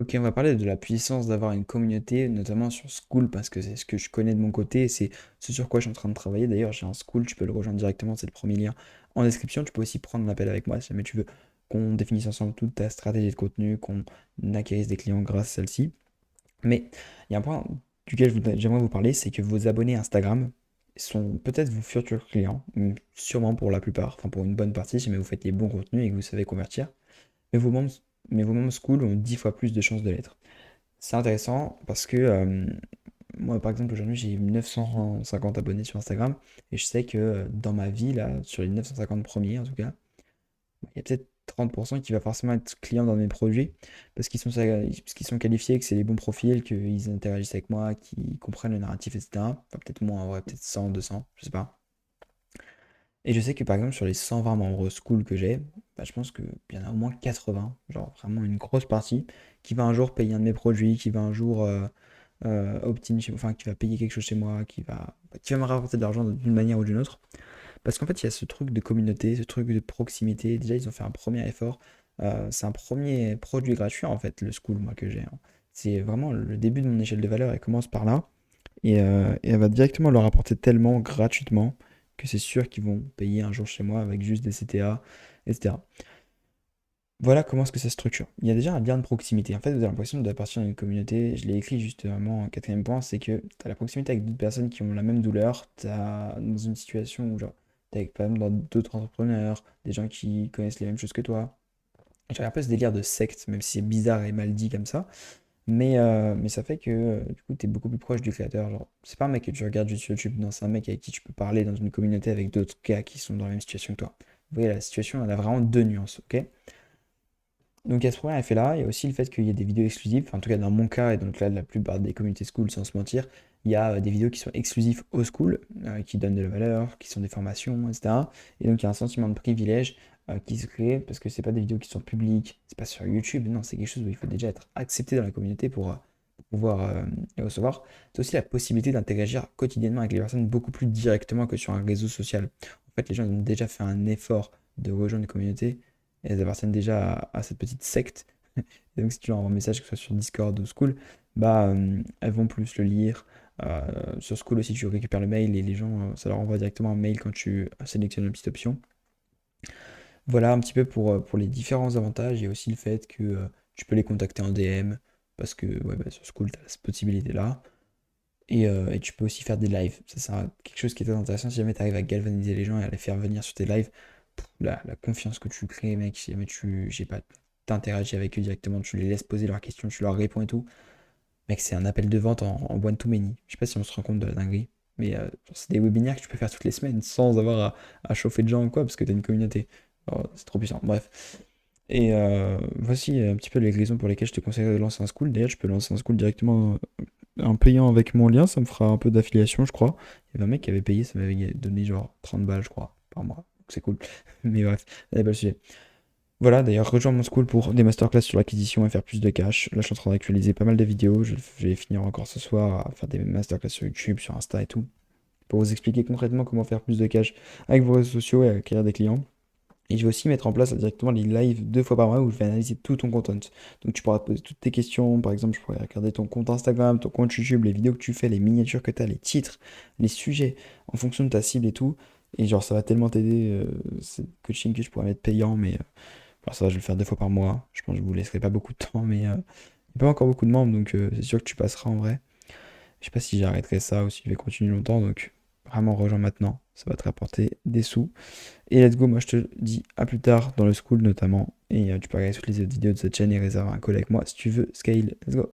Ok, on va parler de la puissance d'avoir une communauté, notamment sur School, parce que c'est ce que je connais de mon côté, et c'est ce sur quoi je suis en train de travailler. D'ailleurs, j'ai un School, tu peux le rejoindre directement, c'est le premier lien en description. Tu peux aussi prendre un appel avec moi si jamais tu veux qu'on définisse ensemble toute ta stratégie de contenu, qu'on acquérisse des clients grâce à celle-ci. Mais il y a un point duquel j'aimerais vous parler, c'est que vos abonnés Instagram sont peut-être vos futurs clients, sûrement pour la plupart, enfin pour une bonne partie, si jamais vous faites les bons contenus et que vous savez convertir. Mais vos membres School ont 10 fois plus de chances de l'être. C'est intéressant parce que moi, par exemple, aujourd'hui, j'ai 950 abonnés sur Instagram et je sais que dans ma vie, là, sur les 950 premiers en tout cas, il y a peut-être 30% qui va forcément être client dans mes produits parce qu'ils sont qualifiés, que c'est les bons profils, qu'ils interagissent avec moi, qu'ils comprennent le narratif, etc. Enfin, peut-être moins, en vrai, peut-être 100, 200, je sais pas. Et je sais que par exemple, sur les 120 membres school que j'ai, bah, je pense qu'il y en a au moins 80, genre vraiment une grosse partie, qui va un jour payer un de mes produits, qui va un jour opt-in enfin qui va payer quelque chose chez moi, qui va me rapporter de l'argent d'une manière ou d'une autre. Parce qu'en fait, il y a ce truc de communauté, ce truc de proximité. Déjà, ils ont fait un premier effort. C'est un premier produit gratuit, en fait, le school, moi, que j'ai, hein. C'est vraiment le début de mon échelle de valeur. Elle commence par là. Et elle va directement leur apporter tellement gratuitement que c'est sûr qu'ils vont payer un jour chez moi avec juste des CTA, etc. Voilà comment est-ce que ça se structure. Il y a déjà un lien de proximité. En fait, vous avez l'impression d'appartenir à une communauté. Je l'ai écrit justement en quatrième point, c'est que tu as la proximité avec d'autres personnes qui ont la même douleur. Tu as dans une situation où genre, tu avec par exemple d'autres entrepreneurs, des gens qui connaissent les mêmes choses que toi. J'ai un peu ce délire de secte, même si c'est bizarre et mal dit comme ça. Mais ça fait que du coup, tu es beaucoup plus proche du créateur. Genre, c'est pas un mec que tu regardes juste sur YouTube, non, c'est un mec avec qui tu peux parler dans une communauté avec d'autres gars qui sont dans la même situation que toi. Vous voyez, la situation, elle a vraiment deux nuances, ok? Donc il y a ce premier effet-là, il y a aussi le fait qu'il y ait des vidéos exclusives, enfin, en tout cas dans mon cas et dans le cas de la plupart des communautés school sans se mentir, il y a des vidéos qui sont exclusives au school, qui donnent de la valeur, qui sont des formations, etc. Et donc il y a un sentiment de privilège qui se crée parce que c'est pas des vidéos qui sont publiques, c'est pas sur YouTube, non, c'est quelque chose où il faut déjà être accepté dans la communauté pour pouvoir les recevoir. C'est aussi la possibilité d'interagir quotidiennement avec les personnes beaucoup plus directement que sur un réseau social. En fait, les gens ils ont déjà fait un effort de rejoindre les communautés elles appartiennent déjà à cette petite secte. Et donc, si tu leur envoies un message, que ce soit sur Discord ou School, bah, elles vont plus le lire. Sur School aussi, tu récupères le mail et les gens, ça leur envoie directement un mail quand tu sélectionnes une petite option. Voilà un petit peu pour les différents avantages. Il y a aussi le fait que tu peux les contacter en DM parce que ouais, bah, sur School, tu as cette possibilité-là. Et tu peux aussi faire des lives. Ça, c'est quelque chose qui est très intéressant. Si jamais tu arrives à galvaniser les gens et à les faire venir sur tes lives, la confiance que tu crées, mec, si jamais j'ai pas, t'interagis avec eux directement, tu les laisses poser leurs questions, tu leur réponds et tout, mec, c'est un appel de vente en one to many. Je sais pas si on se rend compte de la dinguerie, mais genre, c'est des webinaires que tu peux faire toutes les semaines sans avoir à chauffer de gens ou quoi, parce que t'as une communauté. Alors, c'est trop puissant. Bref. Et voici un petit peu les raisons pour lesquelles je te conseillerais de lancer un school. D'ailleurs, je peux lancer un school directement en payant avec mon lien, ça me fera un peu d'affiliation, je crois. Il y avait un mec qui avait payé, ça m'avait donné genre 30 balles, je crois, par mois. Donc c'est cool. Mais bref, ça n'est pas le sujet. Voilà, d'ailleurs, rejoins mon school pour des masterclass sur l'acquisition et faire plus de cash. Là, je suis en train d'actualiser pas mal de vidéos. Je vais finir encore ce soir à faire des masterclass sur YouTube, sur Insta et tout, pour vous expliquer concrètement comment faire plus de cash avec vos réseaux sociaux et acquérir des clients. Et je vais aussi mettre en place directement les lives 2 fois par mois où je vais analyser tout ton content. Donc tu pourras te poser toutes tes questions. Par exemple, je pourrais regarder ton compte Instagram, ton compte YouTube, les vidéos que tu fais, les miniatures que tu as, les titres, les sujets, en fonction de ta cible et tout. Et genre, ça va tellement t'aider. C'est coaching que je pourrais mettre payant, mais alors ça, je vais le faire 2 fois par mois. Je pense que je vous laisserai pas beaucoup de temps, mais il n'y a pas encore beaucoup de membres, donc c'est sûr que tu passeras en vrai. Je sais pas si j'arrêterai ça ou si je vais continuer longtemps, donc vraiment rejoins maintenant. Ça va te rapporter des sous. Et let's go, moi je te dis à plus tard dans le school notamment. Et tu peux regarder toutes les autres vidéos de cette chaîne et réserver un call avec moi si tu veux scale. Let's go.